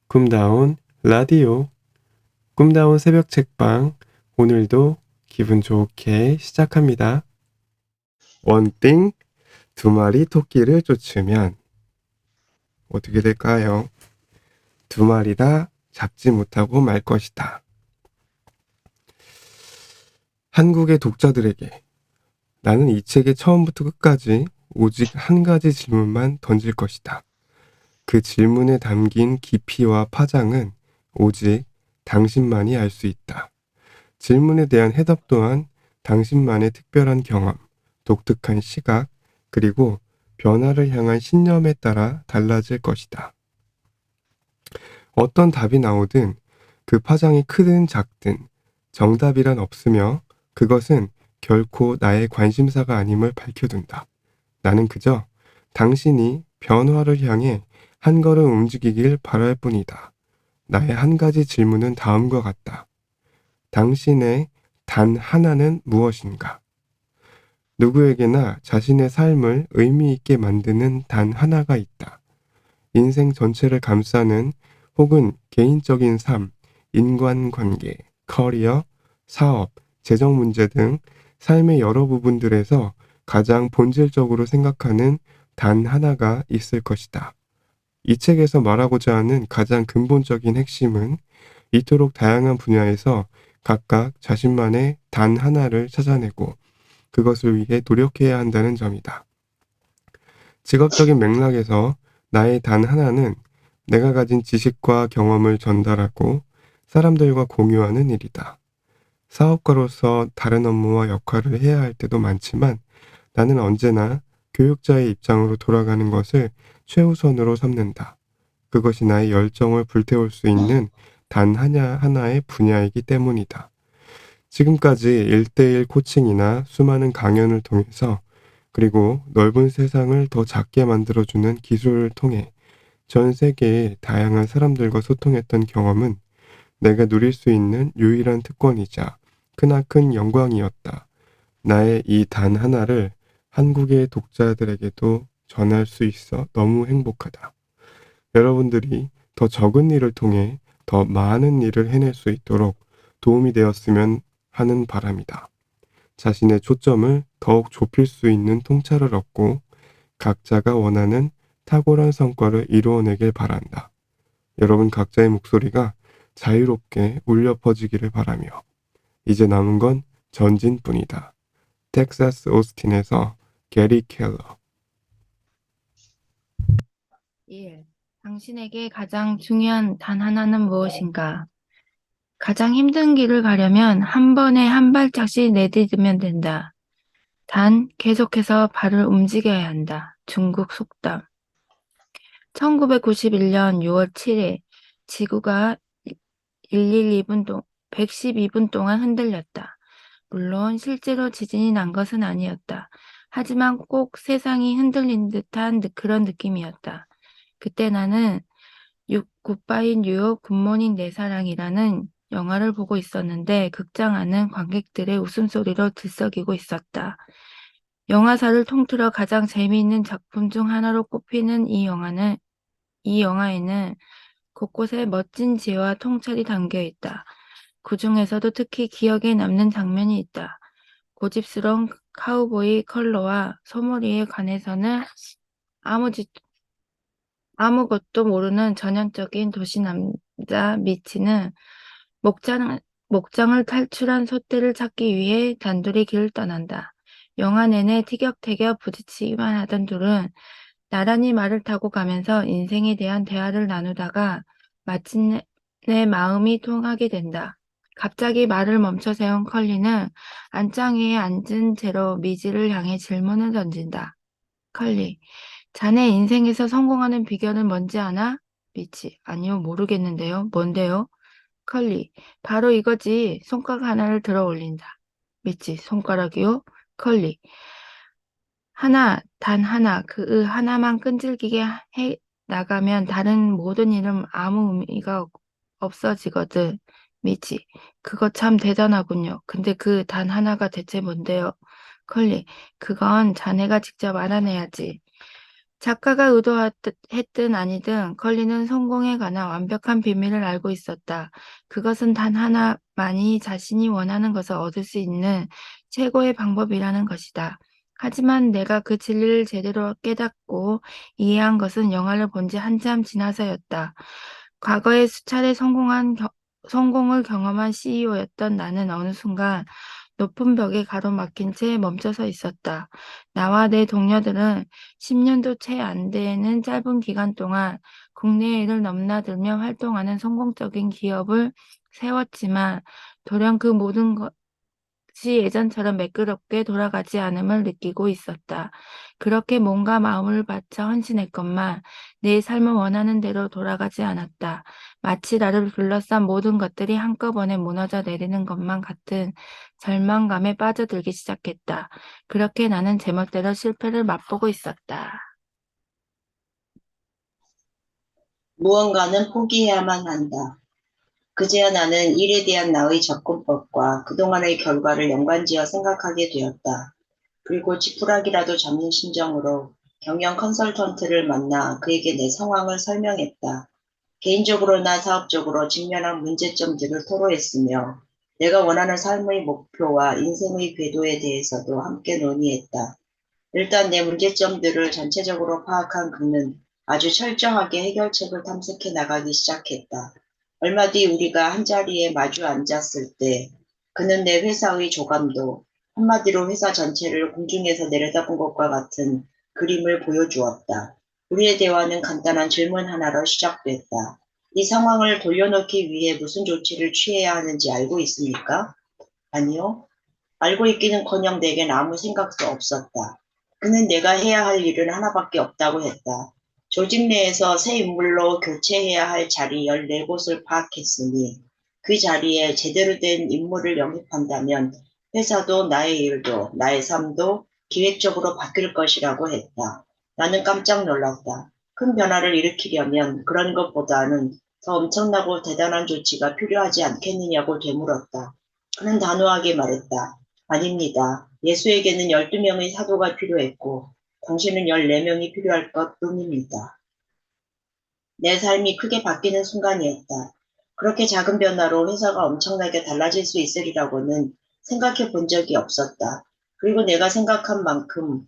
꿈다운 라디오, 꿈다운 새벽 책방, 오늘도 기분 좋게 시작합니다. 원띵, 두 마리 토끼를 쫓으면 어떻게 될까요? 두 마리 다 잡지 못하고 말 것이다. 한국의 독자들에게 나는 이 책의 처음부터 끝까지 오직 한 가지 질문만 던질 것이다. 그 질문에 담긴 깊이와 파장은 오직 당신만이 알 수 있다. 질문에 대한 해답 또한 당신만의 특별한 경험, 독특한 시각, 그리고 변화를 향한 신념에 따라 달라질 것이다. 어떤 답이 나오든 그 파장이 크든 작든 정답이란 없으며 그것은 결코 나의 관심사가 아님을 밝혀둔다. 나는 그저 당신이 변화를 향해 한 걸음 움직이길 바랄 뿐이다. 나의 한 가지 질문은 다음과 같다. 당신의 단 하나는 무엇인가? 누구에게나 자신의 삶을 의미 있게 만드는 단 하나가 있다. 인생 전체를 감싸는 혹은 개인적인 삶, 인간관계, 커리어, 사업, 재정 문제 등 삶의 여러 부분들에서 가장 본질적으로 생각하는 단 하나가 있을 것이다. 이 책에서 말하고자 하는 가장 근본적인 핵심은 이토록 다양한 분야에서 각각 자신만의 단 하나를 찾아내고 그것을 위해 노력해야 한다는 점이다. 직업적인 맥락에서 나의 단 하나는 내가 가진 지식과 경험을 전달하고 사람들과 공유하는 일이다. 사업가로서 다른 업무와 역할을 해야 할 때도 많지만 나는 언제나 교육자의 입장으로 돌아가는 것을 최우선으로 삼는다. 그것이 나의 열정을 불태울 수 있는 단 하나의 분야이기 때문이다. 지금까지 1대1 코칭이나 수많은 강연을 통해서 그리고 넓은 세상을 더 작게 만들어주는 기술을 통해 전 세계의 다양한 사람들과 소통했던 경험은 내가 누릴 수 있는 유일한 특권이자 크나큰 영광이었다. 나의 이 단 하나를 한국의 독자들에게도 전할 수 있어 너무 행복하다. 여러분들이 더 적은 일을 통해 더 많은 일을 해낼 수 있도록 도움이 되었으면 하는 바람이다. 자신의 초점을 더욱 좁힐 수 있는 통찰을 얻고 각자가 원하는 탁월한 성과를 이루어내길 바란다. 여러분 각자의 목소리가 자유롭게 울려 퍼지기를 바라며 이제 남은 건 전진뿐이다. 텍사스 오스틴에서 게리 켈러. 1. 당신에게 가장 중요한 단 하나는 무엇인가? 가장 힘든 길을 가려면 한 번에 한 발짝씩 내디디면 된다. 단, 계속해서 발을 움직여야 한다. 중국 속담. 1991년 6월 7일, 지구가 112분 동안 흔들렸다. 물론 실제로 지진이 난 것은 아니었다. 하지만 꼭 세상이 흔들린 듯한 그런 느낌이었다. 그때 나는 굿바이 뉴욕 굿모닝 내 사랑이라는 영화를 보고 있었는데 극장 안은 관객들의 웃음소리로 들썩이고 있었다. 영화사를 통틀어 가장 재미있는 작품 중 하나로 꼽히는 이 영화에는 곳곳에 멋진 지혜와 통찰이 담겨 있다. 그 중에서도 특히 기억에 남는 장면이 있다. 고집스러운 카우보이 컬러와 소머리에 관해서는 아무 짓 아무것도 모르는 전형적인 도시 남자 미치는 목장, 목장을 탈출한 소떼를 찾기 위해 단둘이 길을 떠난다. 영화 내내 티격태격 부딪히기만 하던 둘은 나란히 말을 타고 가면서 인생에 대한 대화를 나누다가 마침내 마음이 통하게 된다. 갑자기 말을 멈춰 세운 컬리는 안장 위에 앉은 채로 미지를 향해 질문을 던진다. 컬리, 자네 인생에서 성공하는 비결은 뭔지 아나? 미치, 아니요, 모르겠는데요. 뭔데요? 컬리, 바로 이거지. 손가락 하나를 들어 올린다. 미치, 손가락이요? 컬리, 단 하나, 그 하나만 끈질기게 해 나가면 다른 모든 일은 아무 의미가 없어지거든. 미치, 그거 참 대단하군요. 근데 그 단 하나가 대체 뭔데요? 컬리, 그건 자네가 직접 알아내야지. 작가가 의도했든 아니든 컬리는 성공에 관한 완벽한 비밀을 알고 있었다. 그것은 단 하나만이 자신이 원하는 것을 얻을 수 있는 최고의 방법이라는 것이다. 하지만 내가 그 진리를 제대로 깨닫고 이해한 것은 영화를 본 지 한참 지나서였다. 과거에 수차례 성공을 경험한 CEO였던 나는 어느 순간 높은 벽에 가로막힌 채 멈춰서 있었다. 나와 내 동료들은 10년도 채 안 되는 짧은 기간 동안 국내 일을 넘나들며 활동하는 성공적인 기업을 세웠지만 돌연 그 모든 것이 예전처럼 매끄럽게 돌아가지 않음을 느끼고 있었다. 그렇게 몸과 마음을 바쳐 헌신했건만 내 삶을 원하는 대로 돌아가지 않았다. 마치 나를 둘러싼 모든 것들이 한꺼번에 무너져 내리는 것만 같은 절망감에 빠져들기 시작했다. 그렇게 나는 제멋대로 실패를 맛보고 있었다. 무언가는 포기해야만 한다. 그제야 나는 일에 대한 나의 접근법과 그동안의 결과를 연관지어 생각하게 되었다. 그리고 지푸라기라도 잡는 심정으로 경영 컨설턴트를 만나 그에게 내 상황을 설명했다. 개인적으로나 사업적으로 직면한 문제점들을 토로했으며 내가 원하는 삶의 목표와 인생의 궤도에 대해서도 함께 논의했다. 일단 내 문제점들을 전체적으로 파악한 그는 아주 철저하게 해결책을 탐색해 나가기 시작했다. 얼마 뒤 우리가 한자리에 마주 앉았을 때 그는 내 회사의 조감도, 한마디로 회사 전체를 공중에서 내려다본 것과 같은 그림을 보여주었다. 우리의 대화는 간단한 질문 하나로 시작됐다. 이 상황을 돌려놓기 위해 무슨 조치를 취해야 하는지 알고 있습니까? 아니요. 알고 있기는커녕 내겐 아무 생각도 없었다. 그는 내가 해야 할 일은 하나밖에 없다고 했다. 조직 내에서 새 인물로 교체해야 할 자리 14곳을 파악했으니 그 자리에 제대로 된 인물을 영입한다면 회사도 나의 일도 나의 삶도 기획적으로 바뀔 것이라고 했다. 나는 깜짝 놀랐다. 큰 변화를 일으키려면 그런 것보다는 더 엄청나고 대단한 조치가 필요하지 않겠느냐고 되물었다. 그는 단호하게 말했다. 아닙니다. 예수에게는 12명의 사도가 필요했고 당신은 14명이 필요할 것 뿐입니다. 내 삶이 크게 바뀌는 순간이었다. 그렇게 작은 변화로 회사가 엄청나게 달라질 수 있으리라고는 생각해 본 적이 없었다. 그리고 내가 생각만큼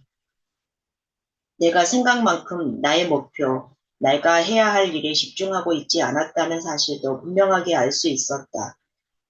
나의 목표, 내가 해야 할 일에 집중하고 있지 않았다는 사실도 분명하게 알 수 있었다.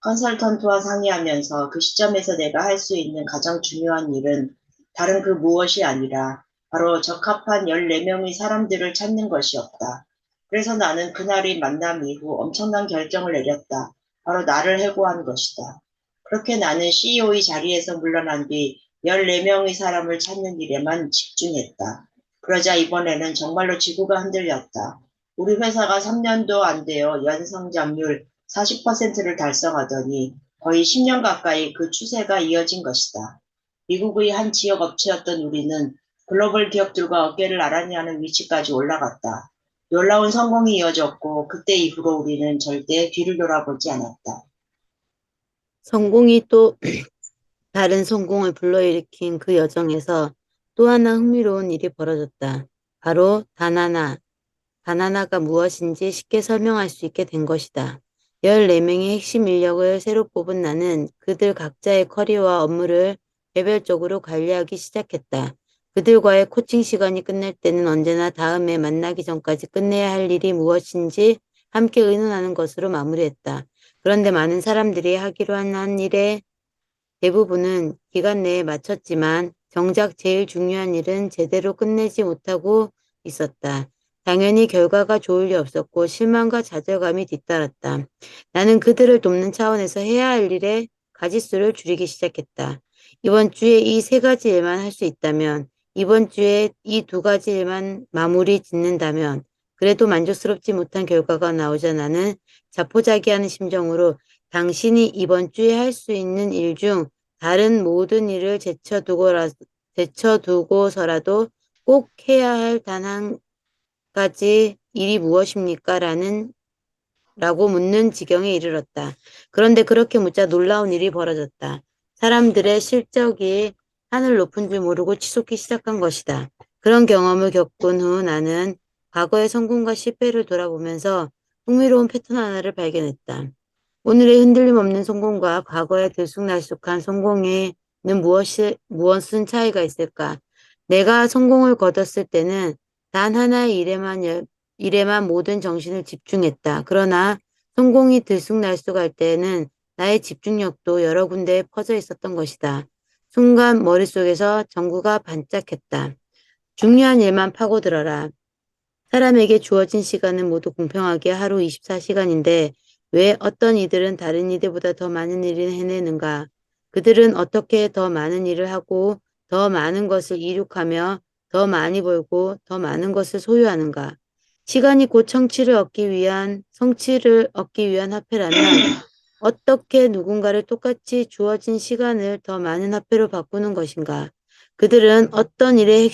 컨설턴트와 상의하면서 그 시점에서 내가 할 수 있는 가장 중요한 일은 다른 그 무엇이 아니라 바로 적합한 14명의 사람들을 찾는 것이었다. 그래서 나는 그날의 만남 이후 엄청난 결정을 내렸다. 바로 나를 해고한 것이다. 그렇게 나는 CEO의 자리에서 물러난 뒤 14명의 사람을 찾는 일에만 집중했다. 그러자 이번에는 정말로 지구가 흔들렸다. 우리 회사가 3년도 안 되어 연성장률 40%를 달성하더니 거의 10년 가까이 그 추세가 이어진 것이다. 미국의 한 지역 업체였던 우리는 글로벌 기업들과 어깨를 나란히 하는 위치까지 올라갔다. 놀라운 성공이 이어졌고 그때 이후로 우리는 절대 뒤를 돌아보지 않았다. 성공이 또 다른 성공을 불러일으킨 그 여정에서 또 하나 흥미로운 일이 벌어졌다. 바로 다나나가 무엇인지 쉽게 설명할 수 있게 된 것이다. 14명의 핵심 인력을 새로 뽑은 나는 그들 각자의 커리어와 업무를 개별적으로 관리하기 시작했다. 그들과의 코칭 시간이 끝날 때는 언제나 다음에 만나기 전까지 끝내야 할 일이 무엇인지 함께 의논하는 것으로 마무리했다. 그런데 많은 사람들이 하기로 한 일의 대부분은 기간 내에 마쳤지만 정작 제일 중요한 일은 제대로 끝내지 못하고 있었다. 당연히 결과가 좋을 리 없었고 실망과 좌절감이 뒤따랐다. 나는 그들을 돕는 차원에서 해야 할 일의 가지수를 줄이기 시작했다. 이번 주에 이 세 가지 일만 할 수 있다면, 이번 주에 이 두 가지 일만 마무리 짓는다면, 그래도 만족스럽지 못한 결과가 나오자 나는 자포자기하는 심정으로 당신이 이번 주에 할 수 있는 일 중 다른 모든 일을 제쳐두고서라도 꼭 해야 할 단 한 가지 일이 무엇입니까? 라고 묻는 지경에 이르렀다. 그런데 그렇게 묻자 놀라운 일이 벌어졌다. 사람들의 실적이 하늘 높은 줄 모르고 치솟기 시작한 것이다. 그런 경험을 겪은 후 나는 과거의 성공과 실패를 돌아보면서 흥미로운 패턴 하나를 발견했다. 오늘의 흔들림 없는 성공과 과거의 들쑥날쑥한 성공에는 무엇은 차이가 있을까? 내가 성공을 거뒀을 때는 단 하나의 일에만 모든 정신을 집중했다. 그러나 성공이 들쑥날쑥할 때는 나의 집중력도 여러 군데에 퍼져 있었던 것이다. 순간 머릿속에서 전구가 반짝했다. 중요한 일만 파고들어라. 사람에게 주어진 시간은 모두 공평하게 하루 24시간인데 왜 어떤 이들은 다른 이들보다 더 많은 일을 해내는가? 그들은 어떻게 더 많은 일을 하고 더 많은 것을 이룩하며 더 많이 벌고 더 많은 것을 소유하는가? 시간이 곧 성취를 얻기 위한 화폐라면 어떻게 누군가를 똑같이 주어진 시간을 더 많은 화폐로 바꾸는 것인가? 그들은 어떤 일의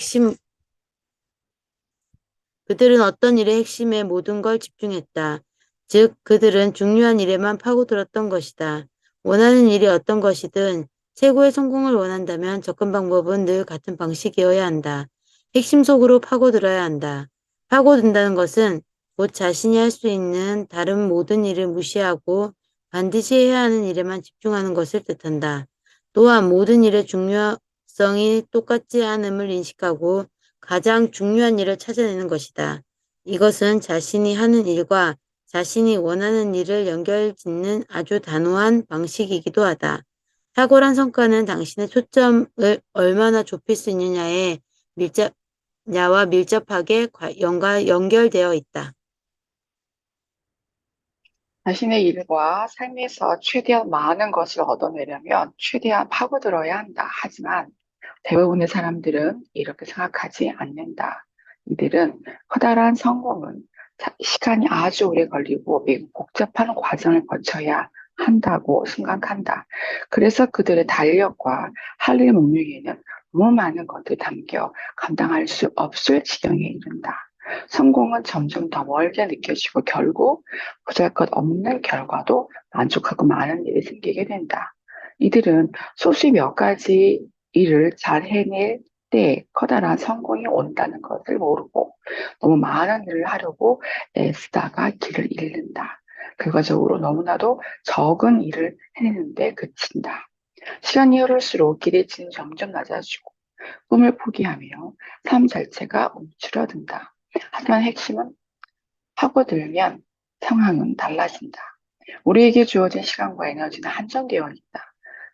핵심에 모든 걸 집중했다. 즉, 그들은 중요한 일에만 파고들었던 것이다. 원하는 일이 어떤 것이든 최고의 성공을 원한다면 접근 방법은 늘 같은 방식이어야 한다. 핵심 속으로 파고들어야 한다. 파고든다는 것은 곧 자신이 할 수 있는 다른 모든 일을 무시하고 반드시 해야 하는 일에만 집중하는 것을 뜻한다. 또한 모든 일의 중요성이 똑같지 않음을 인식하고 가장 중요한 일을 찾아내는 것이다. 이것은 자신이 하는 일과 자신이 원하는 일을 연결짓는 아주 단호한 방식이기도 하다. 탁월한 성과는 당신의 초점을 얼마나 좁힐 수 있느냐와 밀접하게 연결되어 있다. 자신의 일과 삶에서 최대한 많은 것을 얻어내려면 최대한 파고들어야 한다. 하지만 대부분의 사람들은 이렇게 생각하지 않는다. 이들은 커다란 성공은 시간이 아주 오래 걸리고 매우 복잡한 과정을 거쳐야 한다고 생각한다. 그래서 그들의 달력과 할 일 목록에는 너무 많은 것들이 담겨 감당할 수 없을 지경에 이른다. 성공은 점점 더 멀게 느껴지고 결국 보잘것없는 결과도 만족하고 많은 일이 생기게 된다. 이들은 소수 몇 가지 일을 잘 해낼 때 커다란 성공이 온다는 것을 모르고 너무 많은 일을 하려고 애쓰다가 길을 잃는다. 결과적으로 너무나도 적은 일을 해내는데 그친다. 시간이 흐를수록 기대치는 점점 낮아지고 꿈을 포기하며 삶 자체가 움츠러든다. 하지만 핵심은 파고들면 상황은 달라진다. 우리에게 주어진 시간과 에너지는 한정되어 있다.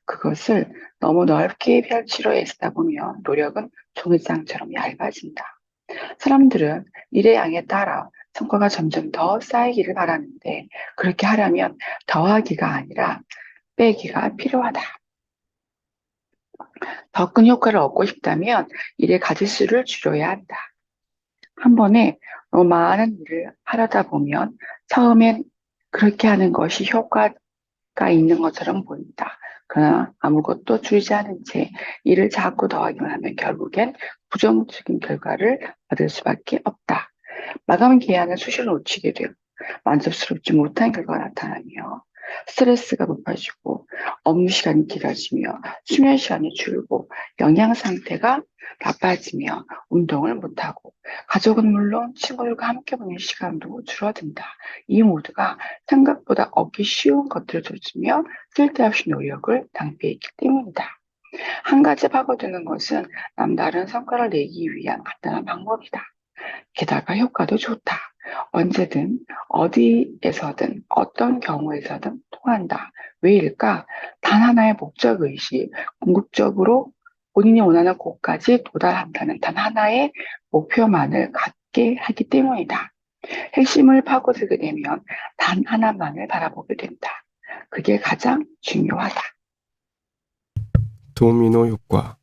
그것을 너무 넓게 펼치려 애쓰다 보면 노력은 종이장처럼 얇아진다. 사람들은 일의 양에 따라 성과가 점점 더 쌓이기를 바라는데 그렇게 하려면 더하기가 아니라 빼기가 필요하다. 더 큰 효과를 얻고 싶다면 일의 가짓수를 줄여야 한다. 한 번에 너무 많은 일을 하려다 보면 처음엔 그렇게 하는 것이 효과가 있는 것처럼 보인다. 그러나 아무것도 줄이지 않은 채 일을 자꾸 더하기만 하면 결국엔 부정적인 결과를 받을 수밖에 없다. 마감 기한을 수시로 놓치게 되고 만족스럽지 못한 결과가 나타나며 스트레스가 높아지고 업무 시간이 길어지며 수면 시간이 줄고 영양 상태가 나빠지며 운동을 못하고 가족은 물론 친구들과 함께 보내는 시간도 줄어든다. 이 모두가 생각보다 얻기 쉬운 것들을 줬으며 쓸데없이 노력을 낭비했기 때문이다. 한 가지 파고드는 것은 남다른 성과를 내기 위한 간단한 방법이다. 게다가 효과도 좋다. 언제든 어디에서든 어떤 경우에서든 통한다. 왜일까? 단 하나의 목적의식, 궁극적으로 본인이 원하는 곳까지 도달한다는 단 하나의 목표만을 갖게 하기 때문이다. 핵심을 파고들게 되면 단 하나만을 바라보게 된다. 그게 가장 중요하다. 도미노 효과.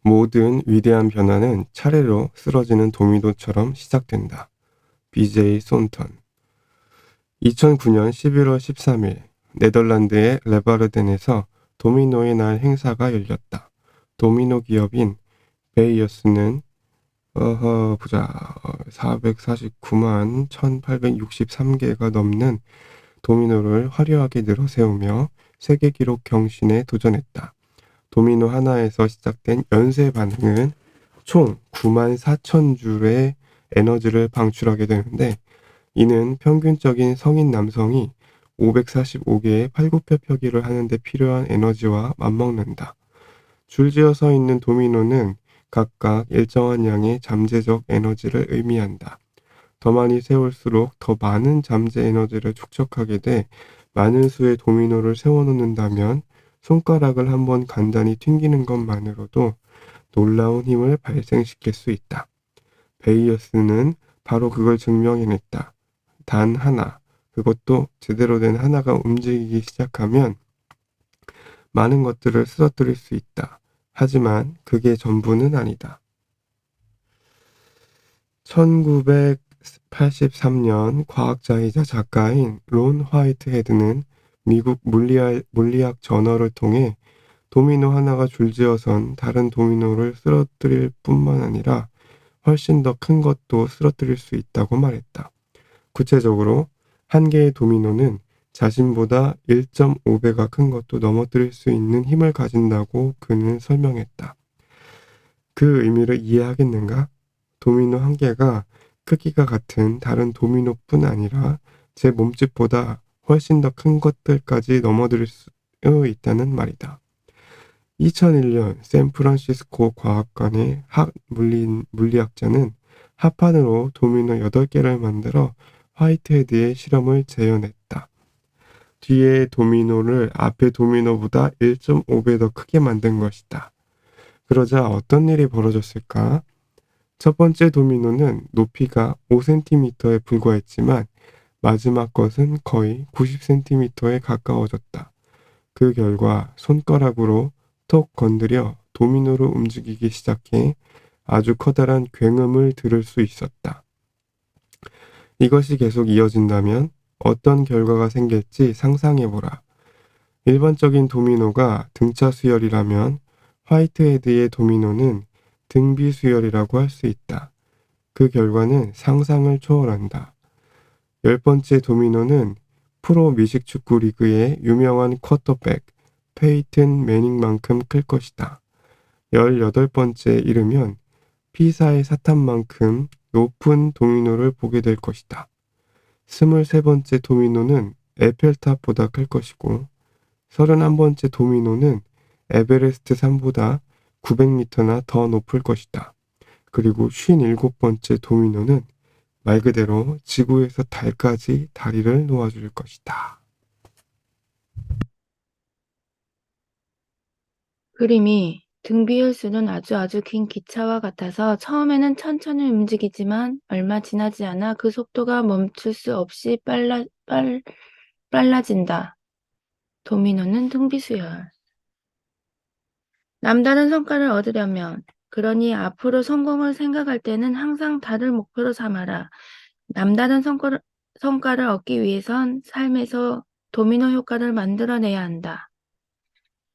모든 위대한 변화는 차례로 쓰러지는 도미노처럼 시작된다. BJ 손턴. 2009년 11월 13일 네덜란드의 레바르덴에서 도미노의 날 행사가 열렸다. 도미노 기업인 베이어스는 449만 1863개가 넘는 도미노를 화려하게 늘어 세우며 세계 기록 경신에 도전했다. 도미노 하나에서 시작된 연쇄 반응은 총 94,000줄의 에너지를 방출하게 되는데 이는 평균적인 성인 남성이 545개의 팔굽혀펴기를 하는 데 필요한 에너지와 맞먹는다. 줄지어 서 있는 도미노는 각각 일정한 양의 잠재적 에너지를 의미한다. 더 많이 세울수록 더 많은 잠재 에너지를 축적하게 돼 많은 수의 도미노를 세워놓는다면 손가락을 한번 간단히 튕기는 것만으로도 놀라운 힘을 발생시킬 수 있다. 베이어스는 바로 그걸 증명해냈다. 단 하나, 그것도 제대로 된 하나가 움직이기 시작하면 많은 것들을 쓰러뜨릴 수 있다. 하지만 그게 전부는 아니다. 1983년 과학자이자 작가인 론 화이트헤드는 미국 물리학 저널을 통해 도미노 하나가 줄지어선 다른 도미노를 쓰러뜨릴 뿐만 아니라 훨씬 더 큰 것도 쓰러뜨릴 수 있다고 말했다. 구체적으로 한 개의 도미노는 자신보다 1.5배가 큰 것도 넘어뜨릴 수 있는 힘을 가진다고 그는 설명했다. 그 의미를 이해하겠는가? 도미노 한 개가 크기가 같은 다른 도미노뿐 아니라 제 몸집보다 훨씬 더 큰 것들까지 넘어뜨릴 수 있다는 말이다. 2001년 샌프란시스코 과학관의 물리학자는 합판으로 도미노 8개를 만들어 화이트헤드의 실험을 재현했다. 뒤에 도미노를 앞의 도미노보다 1.5배 더 크게 만든 것이다. 그러자 어떤 일이 벌어졌을까? 첫 번째 도미노는 높이가 5cm에 불과했지만 마지막 것은 거의 90cm에 가까워졌다. 그 결과 손가락으로 톡 건드려 도미노를 움직이기 시작해 아주 커다란 굉음을 들을 수 있었다. 이것이 계속 이어진다면 어떤 결과가 생길지 상상해보라. 일반적인 도미노가 등차 수열이라면 화이트헤드의 도미노는 등비 수열이라고 할 수 있다. 그 결과는 상상을 초월한다. 10번째 도미노는 프로 미식축구 리그의 유명한 쿼터백 페이튼 매닝만큼 클 것이다. 18번째 이르면 피사의 사탑만큼 높은 도미노를 보게 될 것이다. 23번째 도미노는 에펠탑보다 클 것이고 31번째 도미노는 에베레스트 산보다 900m나 더 높을 것이다. 그리고 57번째 도미노는 말 그대로 지구에서 달까지 다리를 놓아줄 것이다. 그림이 등비열수는 아주 긴 기차와 같아서 처음에는 천천히 움직이지만 얼마 지나지 않아 그 속도가 멈출 수 없이 빨라진다. 도미노는 등비수열. 남다른 성과를 얻으려면, 그러니 앞으로 성공을 생각할 때는 항상 다른 목표로 삼아라. 남다른 성과를 얻기 위해선 삶에서 도미노 효과를 만들어내야 한다.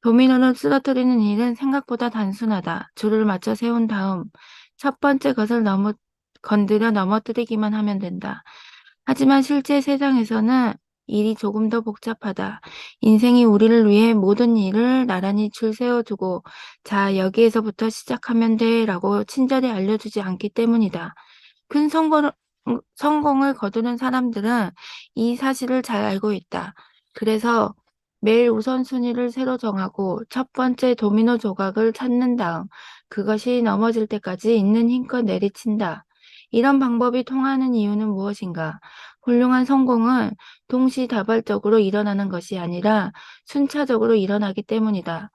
도미노를 쓰러뜨리는 일은 생각보다 단순하다. 줄을 맞춰 세운 다음 첫 번째 것을 건드려 넘어뜨리기만 하면 된다. 하지만 실제 세상에서는 일이 조금 더 복잡하다. 인생이 우리를 위해 모든 일을 나란히 줄 세워두고 자, 여기에서부터 시작하면 돼 라고 친절히 알려주지 않기 때문이다. 큰 성공을 거두는 사람들은 이 사실을 잘 알고 있다. 그래서 매일 우선순위를 새로 정하고 첫 번째 도미노 조각을 찾는 다음 그것이 넘어질 때까지 있는 힘껏 내리친다. 이런 방법이 통하는 이유는 무엇인가? 훌륭한 성공은 동시다발적으로 일어나는 것이 아니라 순차적으로 일어나기 때문이다.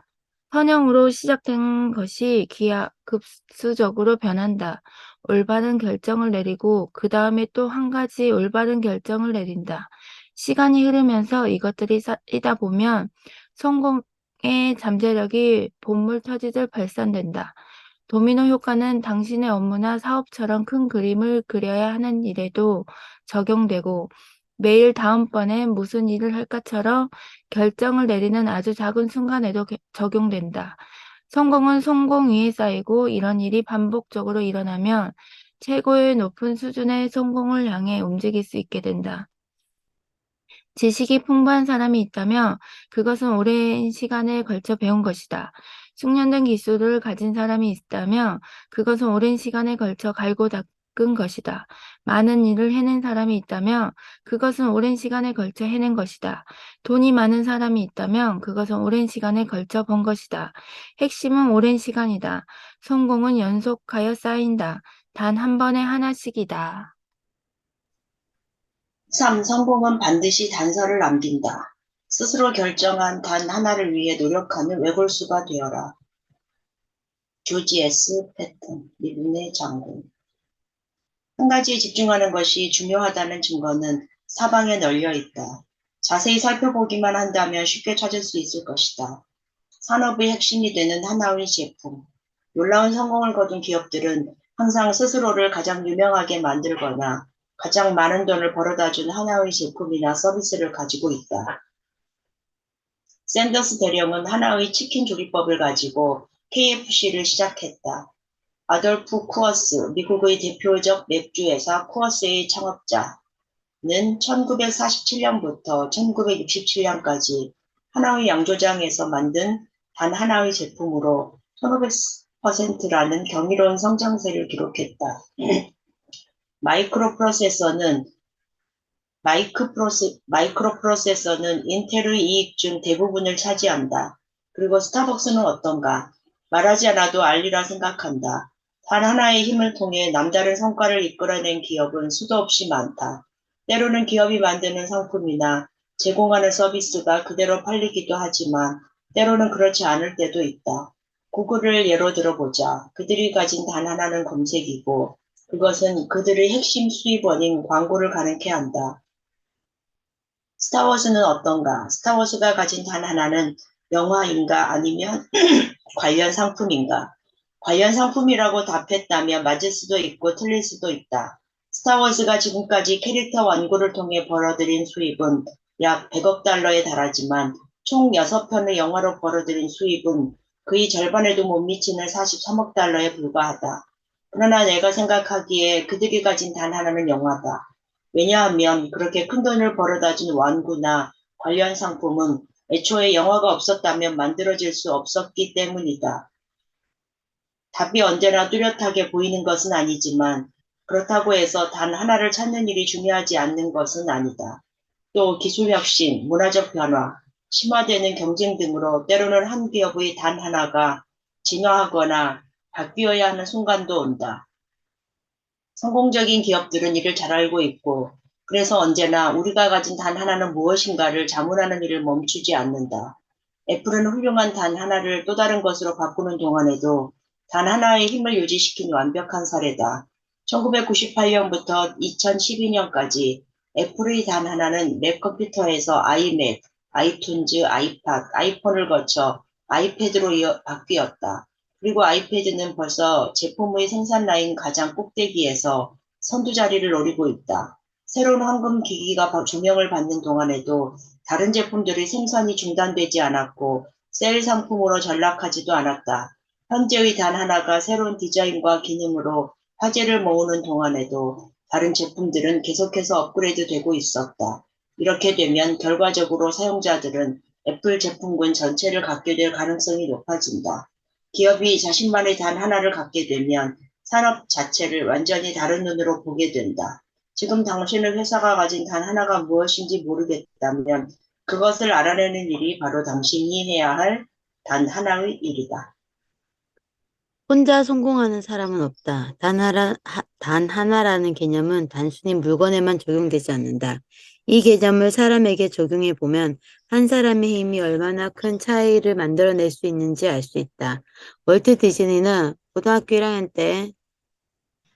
선형으로 시작된 것이 기하급수적으로 변한다. 올바른 결정을 내리고 그 다음에 또 한 가지 올바른 결정을 내린다. 시간이 흐르면서 이것들이 쌓이다 보면 성공의 잠재력이 본물 터지듯 발산된다. 도미노 효과는 당신의 업무나 사업처럼 큰 그림을 그려야 하는 일에도 적용되고 매일 다음번엔 무슨 일을 할까처럼 결정을 내리는 아주 작은 순간에도 적용된다. 성공은 성공 위에 쌓이고 이런 일이 반복적으로 일어나면 최고의 높은 수준의 성공을 향해 움직일 수 있게 된다. 지식이 풍부한 사람이 있다면 그것은 오랜 시간에 걸쳐 배운 것이다. 숙련된 기술을 가진 사람이 있다면 그것은 오랜 시간에 걸쳐 갈고 닦은 것이다. 많은 일을 해낸 사람이 있다면 그것은 오랜 시간에 걸쳐 해낸 것이다. 돈이 많은 사람이 있다면 그것은 오랜 시간에 걸쳐 번 것이다. 핵심은 오랜 시간이다. 성공은 연속하여 쌓인다. 단 한 번에 하나씩이다. 3. 성공은 반드시 단서를 남긴다. 스스로 결정한 단 하나를 위해 노력하는 외골수가 되어라. 조지 S. 패튼, 미국의 장군. 한 가지에 집중하는 것이 중요하다는 증거는 사방에 널려 있다. 자세히 살펴보기만 한다면 쉽게 찾을 수 있을 것이다. 산업의 핵심이 되는 하나의 제품. 놀라운 성공을 거둔 기업들은 항상 스스로를 가장 유명하게 만들거나 가장 많은 돈을 벌어다 준 하나의 제품이나 서비스를 가지고 있다. 샌더스 대령은 하나의 치킨 조리법을 가지고 KFC를 시작했다. 아돌프 쿠어스, 미국의 대표적 맥주 회사 쿠어스의 창업자는 1947년부터 1967년까지 하나의 양조장에서 만든 단 하나의 제품으로 1500%라는 경이로운 성장세를 기록했다. 마이크로프로세서는 인텔의 이익 중 대부분을 차지한다. 그리고 스타벅스는 어떤가? 말하지 않아도 알리라 생각한다. 단 하나의 힘을 통해 남다른 성과를 이끌어낸 기업은 수도 없이 많다. 때로는 기업이 만드는 상품이나 제공하는 서비스가 그대로 팔리기도 하지만 때로는 그렇지 않을 때도 있다. 구글을 예로 들어보자. 그들이 가진 단 하나는 검색이고 그것은 그들의 핵심 수입원인 광고를 가능케 한다. 스타워즈는 어떤가? 스타워즈가 가진 단 하나는 영화인가 아니면 관련 상품인가? 관련 상품이라고 답했다면 맞을 수도 있고 틀릴 수도 있다. 스타워즈가 지금까지 캐릭터 완구를 통해 벌어들인 수입은 약 100억 달러에 달하지만 총 6편의 영화로 벌어들인 수입은 그의 절반에도 못 미치는 43억 달러에 불과하다. 그러나 내가 생각하기에 그들이 가진 단 하나는 영화다. 왜냐하면 그렇게 큰 돈을 벌어다 준 완구나 관련 상품은 애초에 영화가 없었다면 만들어질 수 없었기 때문이다. 답이 언제나 뚜렷하게 보이는 것은 아니지만 그렇다고 해서 단 하나를 찾는 일이 중요하지 않는 것은 아니다. 또 기술 혁신, 문화적 변화, 심화되는 경쟁 등으로 때로는 한 기업의 단 하나가 진화하거나 바뀌어야 하는 순간도 온다. 성공적인 기업들은 이를 잘 알고 있고 그래서 언제나 우리가 가진 단 하나는 무엇인가를 자문하는 일을 멈추지 않는다. 애플은 훌륭한 단 하나를 또 다른 것으로 바꾸는 동안에도 단 하나의 힘을 유지시킨 완벽한 사례다. 1998년부터 2012년까지 애플의 단 하나는 맥 컴퓨터에서 아이맥, 아이튠즈, 아이팟, 아이폰을 거쳐 아이패드로 바뀌었다. 그리고 아이패드는 벌써 제품의 생산 라인 가장 꼭대기에서 선두 자리를 노리고 있다. 새로운 황금 기기가 조명을 받는 동안에도 다른 제품들의 생산이 중단되지 않았고 세일 상품으로 전락하지도 않았다. 현재의 단 하나가 새로운 디자인과 기능으로 화제를 모으는 동안에도 다른 제품들은 계속해서 업그레이드 되고 있었다. 이렇게 되면 결과적으로 사용자들은 애플 제품군 전체를 갖게 될 가능성이 높아진다. 기업이 자신만의 단 하나를 갖게 되면 산업 자체를 완전히 다른 눈으로 보게 된다. 지금 당신의 회사가 가진 단 하나가 무엇인지 모르겠다면 그것을 알아내는 일이 바로 당신이 해야 할 단 하나의 일이다. 혼자 성공하는 사람은 없다. 단 하나라는 개념은 단순히 물건에만 적용되지 않는다. 이 개념을 사람에게 적용해 보면 한 사람의 힘이 얼마나 큰 차이를 만들어낼 수 있는지 알 수 있다. 월트 디즈니는 고등학교 1학년 때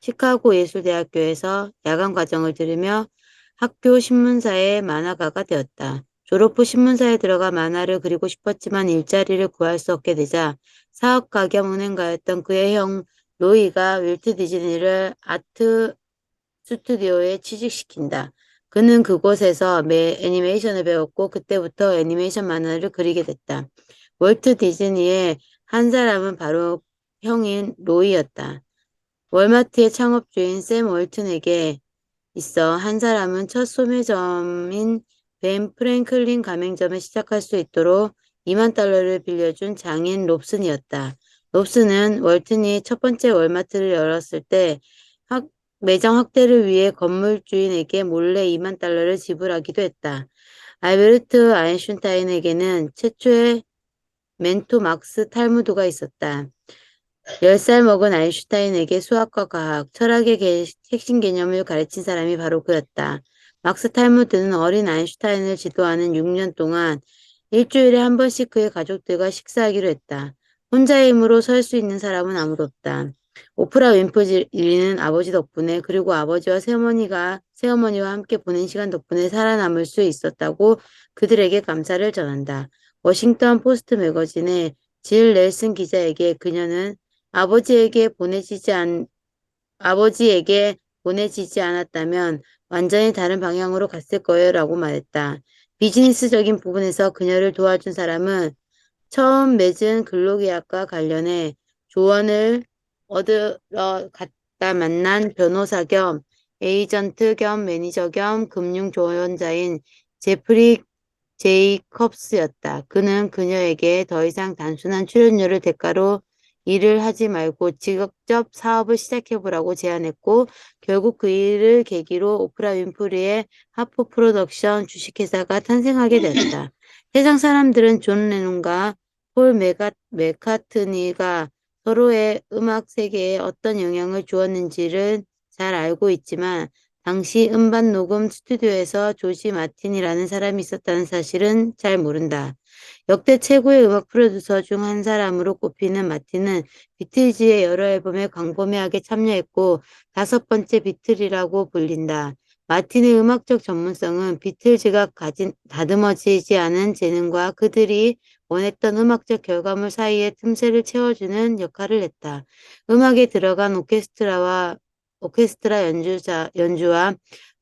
시카고 예술대학교에서 야간 과정을 들으며 학교 신문사의 만화가가 되었다. 졸업 후 신문사에 들어가 만화를 그리고 싶었지만 일자리를 구할 수 없게 되자 사업가 겸 은행가였던 그의 형 로이가 윌트 디즈니를 아트 스튜디오에 취직시킨다. 그는 그곳에서 애니메이션을 배웠고 그때부터 애니메이션 만화를 그리게 됐다. 월트 디즈니의 한 사람은 바로 형인 로이였다. 월마트의 창업주인 샘 월튼에게 있어 한 사람은 첫 소매점인 벤 프랭클린 가맹점을 시작할 수 있도록 2만 달러를 빌려준 장인 롭슨이었다. 롭슨은 월튼이 첫 번째 월마트를 열었을 때 매장 확대를 위해 건물 주인에게 몰래 2만 달러를 지불하기도 했다. 알베르트 아인슈타인에게는 최초의 멘토 막스 탈무드가 있었다. 10살 먹은 아인슈타인에게 수학과 과학, 철학의 핵심 개념을 가르친 사람이 바로 그였다. 막스 탈무드는 어린 아인슈타인을 지도하는 6년 동안 일주일에 한 번씩 그의 가족들과 식사하기로 했다. 혼자의 힘으로 설 수 있는 사람은 아무도 없다. 오프라 윈프리는 아버지 덕분에 그리고 아버지와 새어머니와 함께 보낸 시간 덕분에 살아남을 수 있었다고 그들에게 감사를 전한다. 워싱턴 포스트 매거진의 질 넬슨 기자에게 그녀는 아버지에게 보내지지 않았다면 완전히 다른 방향으로 갔을 거예요 라고 말했다. 비즈니스적인 부분에서 그녀를 도와준 사람은 처음 맺은 근로계약과 관련해 조언을 얻으러 갔다 만난 변호사 겸 에이전트 겸 매니저 겸 금융 조언자인 제프리 제이컵스였다. 그는 그녀에게 더 이상 단순한 출연료를 대가로 일을 하지 말고 직접 사업을 시작해보라고 제안했고 결국 그 일을 계기로 오프라 윈프리의 하프 프로덕션 주식회사가 탄생하게 되었다. 세상 사람들은 존 레논과 폴 맥카트니가 서로의 음악 세계에 어떤 영향을 주었는지를 잘 알고 있지만 당시 음반 녹음 스튜디오에서 조지 마틴이라는 사람이 있었다는 사실은 잘 모른다. 역대 최고의 음악 프로듀서 중 한 사람으로 꼽히는 마틴은 비틀즈의 여러 앨범에 광범위하게 참여했고 5번째 비틀이라고 불린다. 마틴의 음악적 전문성은 비틀즈가 가진 다듬어지지 않은 재능과 그들이 원했던 음악적 결과물 사이의 틈새를 채워주는 역할을 했다. 음악에 들어간 오케스트라 연주와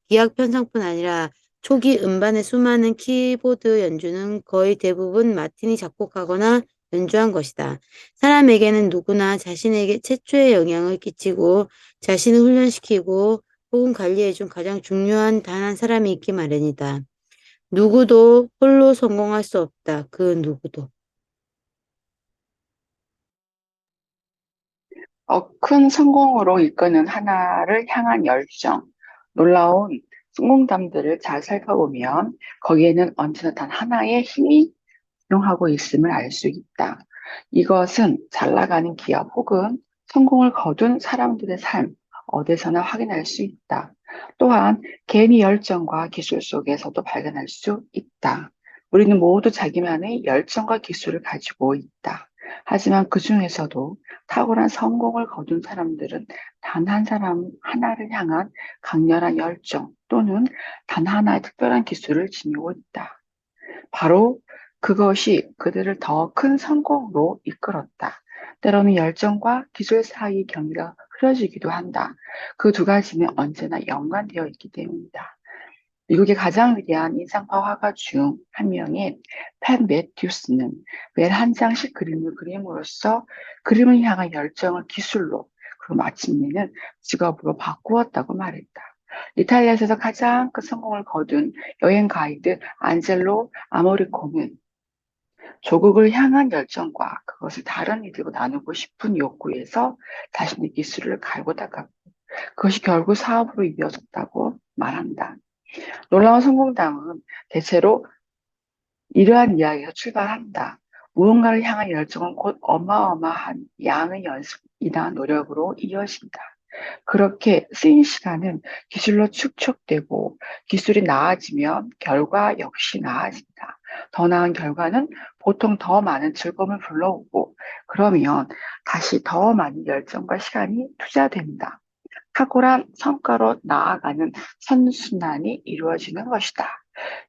기악 편성뿐 아니라 초기 음반의 수많은 키보드 연주는 거의 대부분 마틴이 작곡하거나 연주한 것이다. 사람에게는 누구나 자신에게 최초의 영향을 끼치고 자신을 훈련시키고 혹은 관리해준 가장 중요한 단 한 사람이 있기 마련이다. 누구도 홀로 성공할 수 없다. 그 누구도. 큰 성공으로 이끄는 하나를 향한 열정, 놀라운 성공담들을 잘 살펴보면 거기에는 언제나 단 하나의 힘이 작용하고 있음을 알 수 있다. 이것은 잘 나가는 기업 혹은 성공을 거둔 사람들의 삶, 어디서나 확인할 수 있다. 또한 개인의 열정과 기술 속에서도 발견할 수 있다. 우리는 모두 자기만의 열정과 기술을 가지고 있다. 하지만 그 중에서도 탁월한 성공을 거둔 사람들은 단 한 사람 하나를 향한 강렬한 열정 또는 단 하나의 특별한 기술을 지니고 있다. 바로 그것이 그들을 더 큰 성공으로 이끌었다. 때로는 열정과 기술 사이의 경계가 흐려지기도 한다. 그 두 가지는 언제나 연관되어 있기 때문이다. 미국의 가장 위대한 인상파 화가 중 한 명인 팻 매튜스는 매일 한 장씩 그림을 그림으로써 그림을 향한 열정을 기술로 그리고 마침내는 직업으로 바꾸었다고 말했다. 이탈리아에서 가장 큰 성공을 거둔 여행 가이드 안젤로 아모리코는 조국을 향한 열정과 그것을 다른 이들과 나누고 싶은 욕구에서 자신의 기술을 갈고 닦았고 그것이 결국 사업으로 이어졌다고 말한다. 놀라운 성공담은 대체로 이러한 이야기에서 출발한다. 무언가를 향한 열정은 곧 어마어마한 양의 연습이나 노력으로 이어진다. 그렇게 쓰인 시간은 기술로 축적되고 기술이 나아지면 결과 역시 나아진다. 더 나은 결과는 보통 더 많은 즐거움을 불러오고 그러면 다시 더 많은 열정과 시간이 투자된다. 탁월한 성과로 나아가는 선순환이 이루어지는 것이다.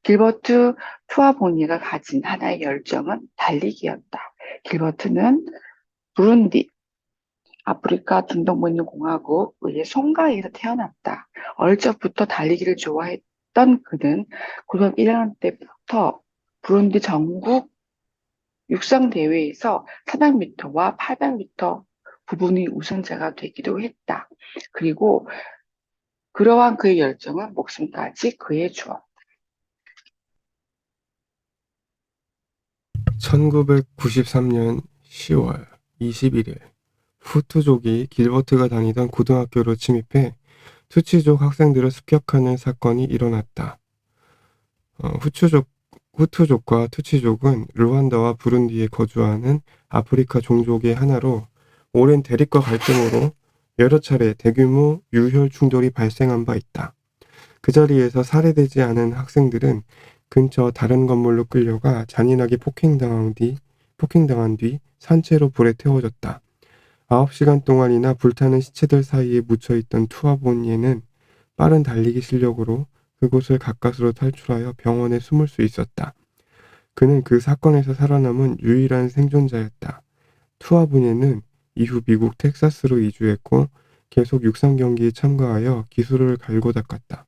길버트 투아보니가 가진 하나의 열정은 달리기였다. 길버트는 부룬디, 아프리카 중동민주공화국의 송가에서 태어났다. 어릴 적부터 달리기를 좋아했던 그는 고등학교 1학년 때부터 부룬디 전국 육상 대회에서 400m와 800m 부분의 우승자가 되기도 했다. 그리고 그러한 그의 열정은 목숨까지 그에 주었다. 1993년 10월 21일 후투족이 길버트가 다니던 고등학교로 침입해 투치족 학생들을 습격하는 사건이 일어났다. 후투족과 투치족은 르완다와 부룬디에 거주하는 아프리카 종족의 하나로 오랜 대립과 갈등으로 여러 차례 대규모 유혈 충돌이 발생한 바 있다. 그 자리에서 살해되지 않은 학생들은 근처 다른 건물로 끌려가 잔인하게 폭행당한 뒤 산채로 불에 태워졌다. 9시간 동안이나 불타는 시체들 사이에 묻혀있던 투아보니에는 빠른 달리기 실력으로 그곳을 가까스로 탈출하여 병원에 숨을 수 있었다. 그는 그 사건에서 살아남은 유일한 생존자였다. 투아보니에는 이후 미국 텍사스로 이주했고 계속 육상 경기에 참가하여 기술을 갈고 닦았다.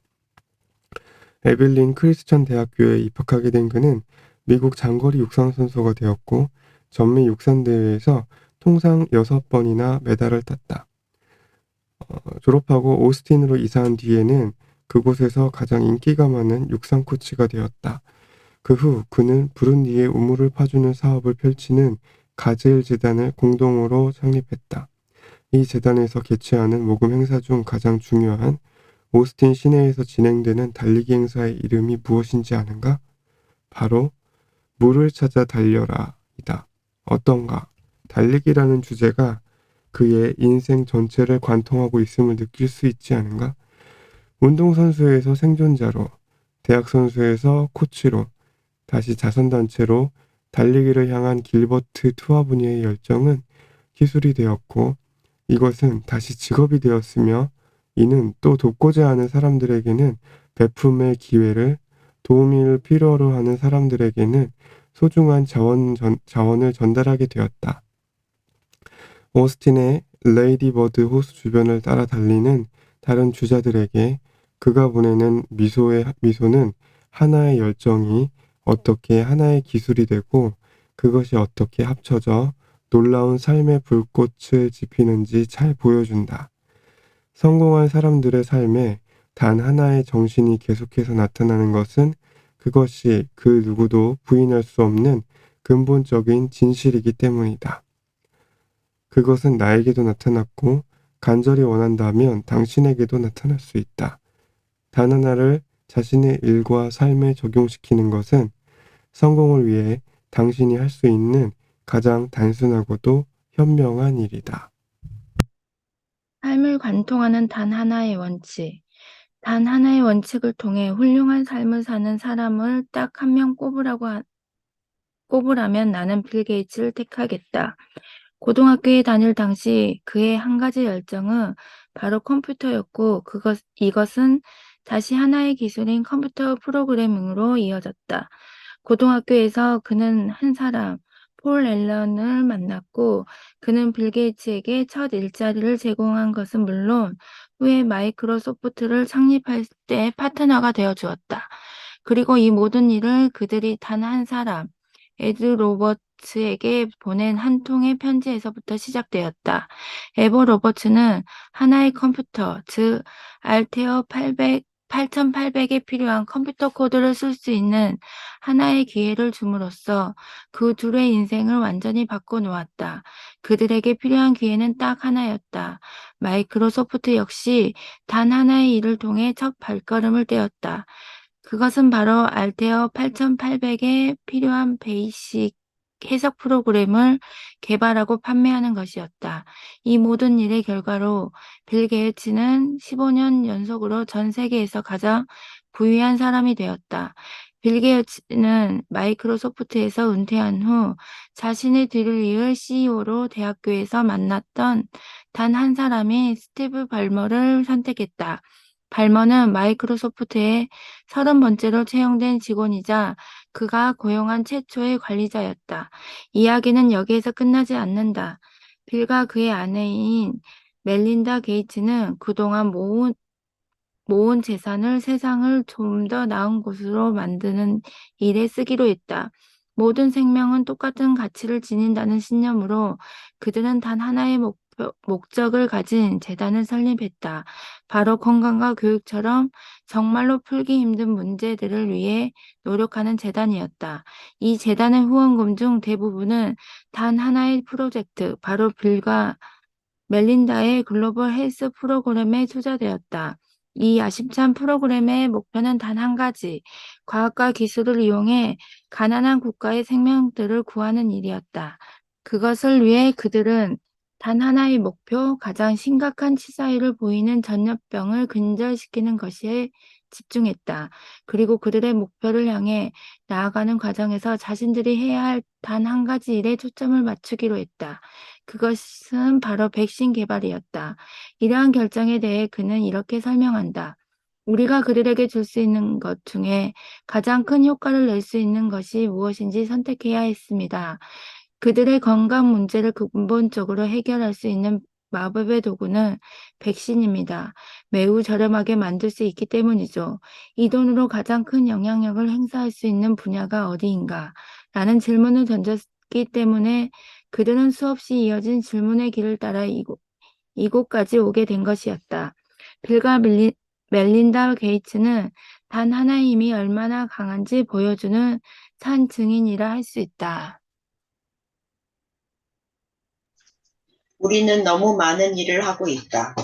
에벨린 크리스천 대학교에 입학하게 된 그는 미국 장거리 육상 선수가 되었고 전미 육상 대회에서 통상 6번이나 메달을 땄다. 졸업하고 오스틴으로 이사한 뒤에는 그곳에서 가장 인기가 많은 육상 코치가 되었다. 그 후 그는 부룬디의 우물을 파주는 사업을 펼치는 가젤 재단을 공동으로 창립했다. 이 재단에서 개최하는 모금 행사 중 가장 중요한 오스틴 시내에서 진행되는 달리기 행사의 이름이 무엇인지 아는가? 바로 물을 찾아 달려라 이다. 어떤가? 달리기라는 주제가 그의 인생 전체를 관통하고 있음을 느낄 수 있지 않은가? 운동선수에서 생존자로, 대학선수에서 코치로, 다시 자선단체로 달리기를 향한 길버트 투아브니의 열정은 기술이 되었고 이것은 다시 직업이 되었으며 이는 또 돕고자 하는 사람들에게는 베품의 기회를, 도움을 필요로 하는 사람들에게는 소중한 자원을 전달하게 되었다. 오스틴의 레이디 버드 호수 주변을 따라 달리는 다른 주자들에게 그가 보내는 미소는 하나의 열정이 어떻게 하나의 기술이 되고 그것이 어떻게 합쳐져 놀라운 삶의 불꽃을 지피는지 잘 보여준다. 성공한 사람들의 삶에 단 하나의 정신이 계속해서 나타나는 것은 그것이 그 누구도 부인할 수 없는 근본적인 진실이기 때문이다. 그것은 나에게도 나타났고 간절히 원한다면 당신에게도 나타날 수 있다. 단 하나를 자신의 일과 삶에 적용시키는 것은 성공을 위해 당신이 할 수 있는 가장 단순하고도 현명한 일이다. 삶을 관통하는 단 하나의 원칙. 단 하나의 원칙을 통해 훌륭한 삶을 사는 사람을 딱 한 명 꼽으라면 나는 빌 게이츠를 택하겠다. 고등학교에 다닐 당시 그의 한 가지 열정은 바로 컴퓨터였고 이것은 다시 하나의 기술인 컴퓨터 프로그래밍으로 이어졌다. 고등학교에서 그는 한 사람, 폴 앨런을 만났고 그는 빌 게이츠에게 첫 일자리를 제공한 것은 물론 후에 마이크로소프트를 창립할 때 파트너가 되어 주었다. 그리고 이 모든 일을 그들이 단 한 사람, 에드 로버츠에게 보낸 한 통의 편지에서부터 시작되었다. 에버 로버츠는 하나의 컴퓨터, 즉 알테어 8800에 필요한 컴퓨터 코드를 쓸 수 있는 하나의 기회를 줌으로써 그 둘의 인생을 완전히 바꿔놓았다. 그들에게 필요한 기회는 딱 하나였다. 마이크로소프트 역시 단 하나의 일을 통해 첫 발걸음을 떼었다. 그것은 바로 알테어 8800에 필요한 베이식 해석 프로그램을 개발하고 판매하는 것이었다. 이 모든 일의 결과로 빌 게이츠는 15년 연속으로 전 세계에서 가장 부유한 사람이 되었다. 빌 게이츠는 마이크로소프트에서 은퇴한 후 자신의 뒤를 이을 CEO로 대학교에서 만났던 단 한 사람인 스티브 발머를 선택했다. 발머는 마이크로소프트의 30번째로 채용된 직원이자 그가 고용한 최초의 관리자였다. 이야기는 여기에서 끝나지 않는다. 빌과 그의 아내인 멜린다 게이츠는 그동안 모은 재산을 세상을 좀 더 나은 곳으로 만드는 일에 쓰기로 했다. 모든 생명은 똑같은 가치를 지닌다는 신념으로 그들은 단 하나의 목적을 가진 재단을 설립했다. 바로 건강과 교육처럼 정말로 풀기 힘든 문제들을 위해 노력하는 재단이었다. 이 재단의 후원금 중 대부분은 단 하나의 프로젝트, 바로 빌과 멜린다의 글로벌 헬스 프로그램에 투자되었다. 이 야심찬 프로그램의 목표는 단 한 가지, 과학과 기술을 이용해 가난한 국가의 생명들을 구하는 일이었다. 그것을 위해 그들은 단 하나의 목표, 가장 심각한 치사율을 보이는 전염병을 근절시키는 것에 집중했다. 그리고 그들의 목표를 향해 나아가는 과정에서 자신들이 해야 할 단 한 가지 일에 초점을 맞추기로 했다. 그것은 바로 백신 개발이었다. 이러한 결정에 대해 그는 이렇게 설명한다. 우리가 그들에게 줄 수 있는 것 중에 가장 큰 효과를 낼 수 있는 것이 무엇인지 선택해야 했습니다. 그들의 건강 문제를 근본적으로 해결할 수 있는 마법의 도구는 백신입니다. 매우 저렴하게 만들 수 있기 때문이죠. 이 돈으로 가장 큰 영향력을 행사할 수 있는 분야가 어디인가? 라는 질문을 던졌기 때문에 그들은 수없이 이어진 질문의 길을 따라 이곳까지 오게 된 것이었다. 빌과 멜린다 게이츠는 단 하나의 힘이 얼마나 강한지 보여주는 산 증인이라 할 수 있다. 우리는 너무 많은 일을 하고 있다.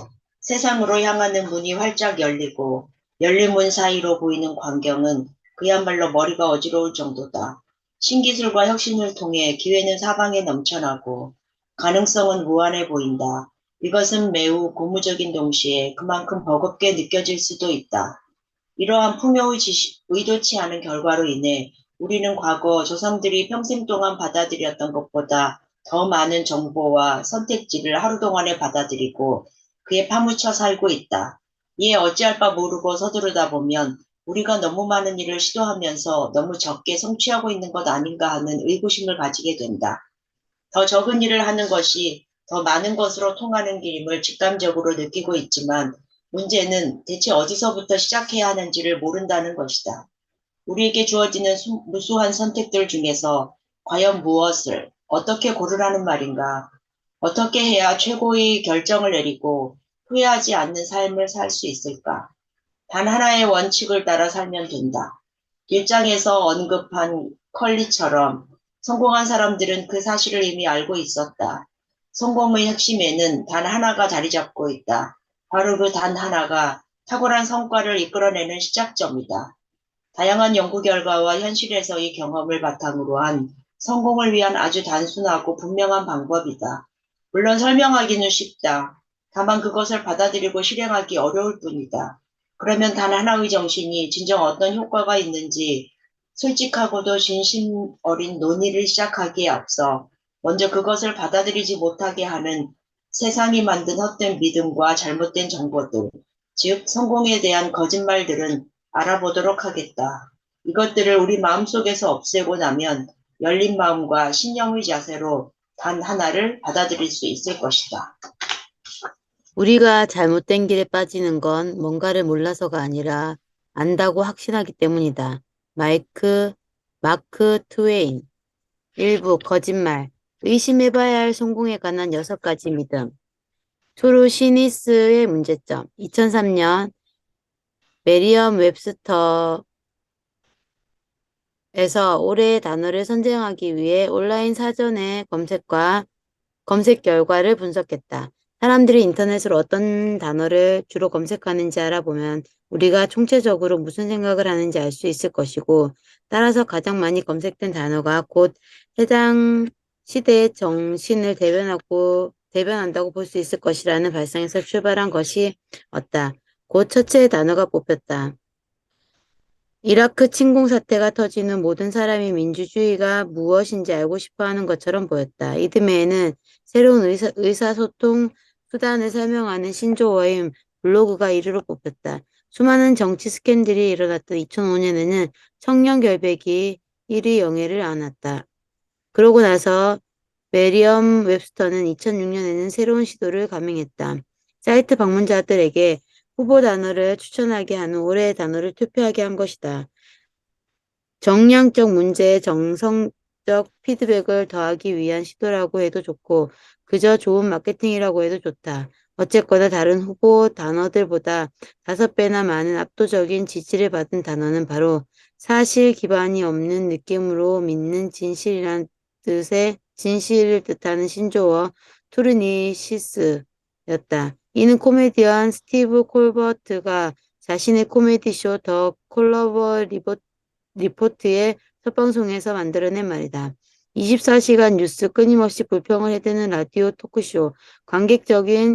세상으로 향하는 문이 활짝 열리고 열린 문 사이로 보이는 광경은 그야말로 머리가 어지러울 정도다. 신기술과 혁신을 통해 기회는 사방에 넘쳐나고 가능성은 무한해 보인다. 이것은 매우 고무적인 동시에 그만큼 버겁게 느껴질 수도 있다. 이러한 풍요의 의도치 않은 결과로 인해 우리는 과거 조상들이 평생 동안 받아들였던 것보다 더 많은 정보와 선택지를 하루 동안에 받아들이고 그에 파묻혀 살고 있다. 이에 어찌할 바 모르고 서두르다 보면 우리가 너무 많은 일을 시도하면서 너무 적게 성취하고 있는 것 아닌가 하는 의구심을 가지게 된다. 더 적은 일을 하는 것이 더 많은 것으로 통하는 길임을 직감적으로 느끼고 있지만 문제는 대체 어디서부터 시작해야 하는지를 모른다는 것이다. 우리에게 주어지는 무수한 선택들 중에서 과연 무엇을 어떻게 고르라는 말인가? 어떻게 해야 최고의 결정을 내리고 후회하지 않는 삶을 살 수 있을까? 단 하나의 원칙을 따라 살면 된다. 1장에서 언급한 컬리처럼 성공한 사람들은 그 사실을 이미 알고 있었다. 성공의 핵심에는 단 하나가 자리 잡고 있다. 바로 그 단 하나가 탁월한 성과를 이끌어내는 시작점이다. 다양한 연구 결과와 현실에서의 경험을 바탕으로 한 성공을 위한 아주 단순하고 분명한 방법이다. 물론 설명하기는 쉽다. 다만 그것을 받아들이고 실행하기 어려울 뿐이다. 그러면 단 하나의 정신이 진정 어떤 효과가 있는지 솔직하고도 진심 어린 논의를 시작하기에 앞서 먼저 그것을 받아들이지 못하게 하는 세상이 만든 헛된 믿음과 잘못된 정보들, 즉 성공에 대한 거짓말들은 알아보도록 하겠다. 이것들을 우리 마음속에서 없애고 나면 열린 마음과 신령의 자세로 단 하나를 받아들일 수 있을 것이다. 우리가 잘못된 길에 빠지는 건 뭔가를 몰라서가 아니라 안다고 확신하기 때문이다. 마크 트웨인. 일부 거짓말. 의심해봐야 할 성공에 관한 6가지 믿음. 투루시니스의 문제점. 2003년 메리엄 웹스터에서 올해의 단어를 선정하기 위해 온라인 사전의 검색 결과를 분석했다. 사람들이 인터넷으로 어떤 단어를 주로 검색하는지 알아보면 우리가 총체적으로 무슨 생각을 하는지 알 수 있을 것이고, 따라서 가장 많이 검색된 단어가 곧 해당 시대의 정신을 대변한다고 볼 수 있을 것이라는 발상에서 출발한 것이었다. 곧 첫째 단어가 뽑혔다. 이라크 침공 사태가 터진 후 모든 사람이 민주주의가 무엇인지 알고 싶어하는 것처럼 보였다. 이듬해에는 새로운 의사소통 수단을 설명하는 신조어인 블로그가 1위로 뽑혔다. 수많은 정치 스캔들이 일어났던 2005년에는 청년 결백이 1위 영예를 안았다. 그러고 나서 메리엄 웹스터는 2006년에는 새로운 시도를 감행했다. 사이트 방문자들에게 후보 단어를 추천하게 하는 올해의 단어를 투표하게 한 것이다. 정량적 문제의 적극적 피드백을 더하기 위한 시도라고 해도 좋고 그저 좋은 마케팅이라고 해도 좋다. 어쨌거나 다른 후보 단어들보다 5배나 많은 압도적인 지지를 받은 단어는 바로 사실 기반이 없는 느낌으로 믿는 진실이란 뜻의 진실을 뜻하는 신조어 투르니시스였다. 이는 코미디언 스티브 콜버트가 자신의 코미디쇼 더 콜버트 리포트의 첫 방송에서 만들어낸 말이다. 24시간 뉴스 끊임없이 불평을 해대는 라디오 토크쇼,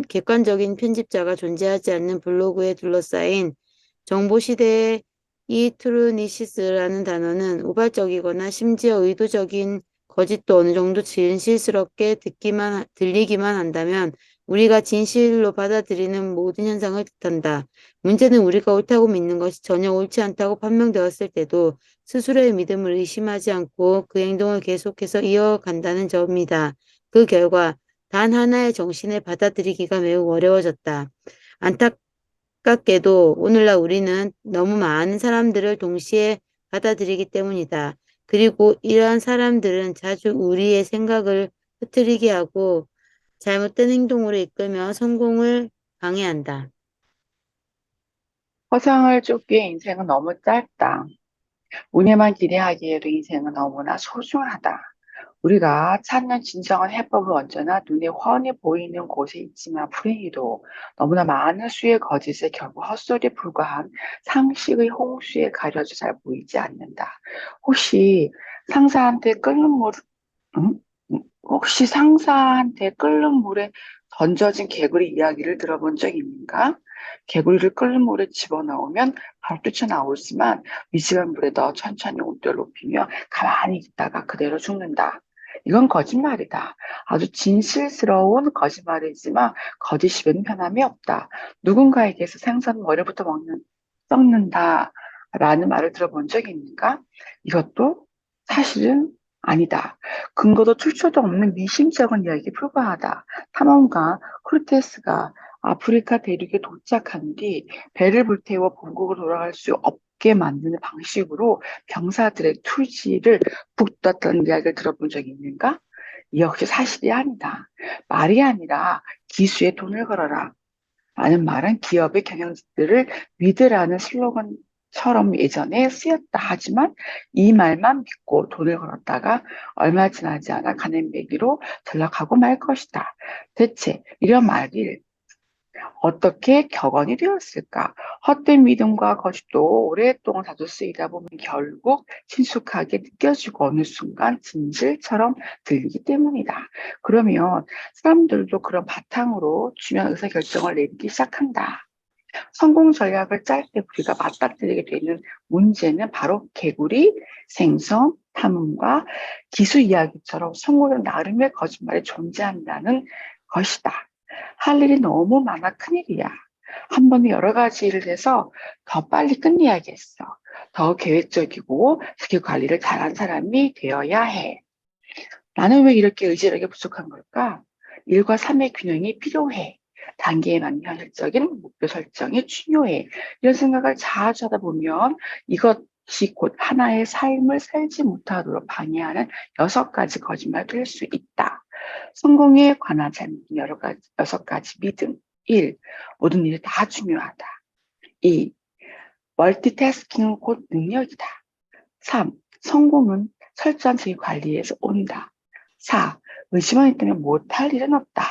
객관적인 편집자가 존재하지 않는 블로그에 둘러싸인 정보시대의 이 트루니시스라는 단어는 우발적이거나 심지어 의도적인 거짓도 어느 정도 진실스럽게 들리기만 한다면 우리가 진실로 받아들이는 모든 현상을 뜻한다. 문제는 우리가 옳다고 믿는 것이 전혀 옳지 않다고 판명되었을 때도 스스로의 믿음을 의심하지 않고 그 행동을 계속해서 이어간다는 점이다. 그 결과 단 하나의 정신을 받아들이기가 매우 어려워졌다. 안타깝게도 오늘날 우리는 너무 많은 사람들을 동시에 받아들이기 때문이다. 그리고 이러한 사람들은 자주 우리의 생각을 흐트리게 하고 잘못된 행동으로 이끌며 성공을 방해한다. 허상을 쫓기에 인생은 너무 짧다. 운에만 기대하기에도 인생은 너무나 소중하다. 우리가 찾는 진정한 해법은 언제나 눈에 훤히 보이는 곳에 있지만 불행히도 너무나 많은 수의 거짓에 결국 헛소리에 불과한 상식의 홍수에 가려져 잘 보이지 않는다. 혹시 상사한테 끓는 물, 응? 혹시 상사한테 끓는 물에 던져진 개구리 이야기를 들어본 적 있는가? 개구리를 끓는 물에 집어넣으면 바로 뛰쳐나오지만 미지근 물에 넣어 천천히 온도를 높이며 가만히 있다가 그대로 죽는다. 이건 거짓말이다. 아주 진실스러운 거짓말이지만 거짓이 웬 변함이 없다. 누군가에게서 생선 머리부터 썩는다 라는 말을 들어본 적이 있는가? 이것도 사실은 아니다. 근거도 출처도 없는 미심쩍은 이야기에 불과하다. 탐험가 코르테스가 아프리카 대륙에 도착한 뒤 배를 불태워 본국으로 돌아갈 수 없게 만드는 방식으로 병사들의 투지를 북돋았다는 이야기를 들어본 적이 있는가? 이 역시 사실이 아니다. 말이 아니라 기수에 돈을 걸어라. 라는 말은 기업의 경영진들을 믿으라는 슬로건처럼 예전에 쓰였다. 하지만 이 말만 믿고 돈을 걸었다가 얼마 지나지 않아 가난매기로 전락하고 말 것이다. 대체 이런 말이 어떻게 격언이 되었을까? 헛된 믿음과 거짓도 오랫동안 자주 쓰이다 보면 결국 친숙하게 느껴지고 어느 순간 진실처럼 들리기 때문이다. 그러면 사람들도 그런 바탕으로 중요한 의사결정을 내리기 시작한다. 성공 전략을 짤 때 우리가 맞닥뜨리게 되는 문제는 바로 개구리, 생선, 탐험과 기수 이야기처럼 성공은 나름의 거짓말이 존재한다는 것이다. 할 일이 너무 많아 큰일이야. 한 번에 여러 가지 일을 해서 더 빨리 끝내야겠어. 더 계획적이고 스케줄 관리를 잘한 사람이 되어야 해. 나는 왜 이렇게 의지력이 부족한 걸까? 일과 삶의 균형이 필요해. 단계에 맞는 현실적인 목표 설정이 중요해. 이런 생각을 자주 하다 보면 이것이 곧 하나의 삶을 살지 못하도록 방해하는 6가지 거짓말이 될 수 있다. 성공에 관한 잘못된 6가지 믿음. 1. 모든 일이 다 중요하다. 2. 멀티태스킹은 곧 능력이다. 3. 성공은 철저한 자기 관리에서 온다. 4. 의지만 있다면 못할 일은 없다.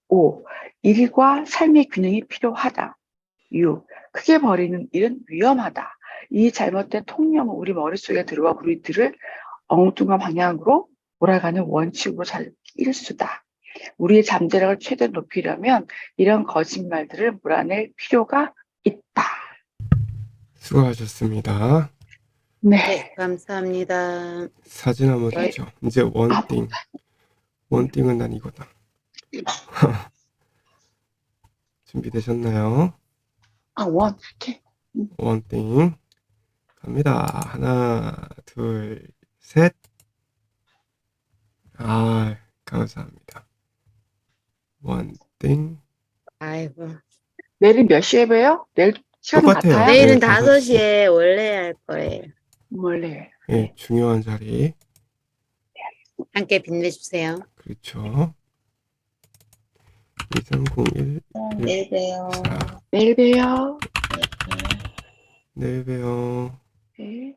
5. 일과 삶의 균형이 필요하다. 6. 크게 버리는 일은 위험하다. 이 잘못된 통념은 우리 머릿속에 들어와 우리들을 엉뚱한 방향으로 몰아가는 원칙으로 잘 일수다. 우리의 잠재력을 최대한 높이려면 이런 거짓말들을 몰아낼 필요가 있다. 수고하셨습니다. 네. 네, 감사합니다. 사진 한번 네. 보죠. 이제 원띵. 원띵은 난 이거다. 준비되셨나요? 원팀. 원띵. 갑니다. 하나, 둘, 셋. 아, 감사합니다. 원띵. 아이고. 내일은 몇 시에 봬요? 내일 시간 똑같아요. 같아요? 네, 내일은 5시. 5시에 원래 할 거예요. 원래. 예, 중요한 자리. 함께 빛내주세요. 그렇죠. 2301 내일 봬요. 4. 내일 봬요. 내일 봬요. 네.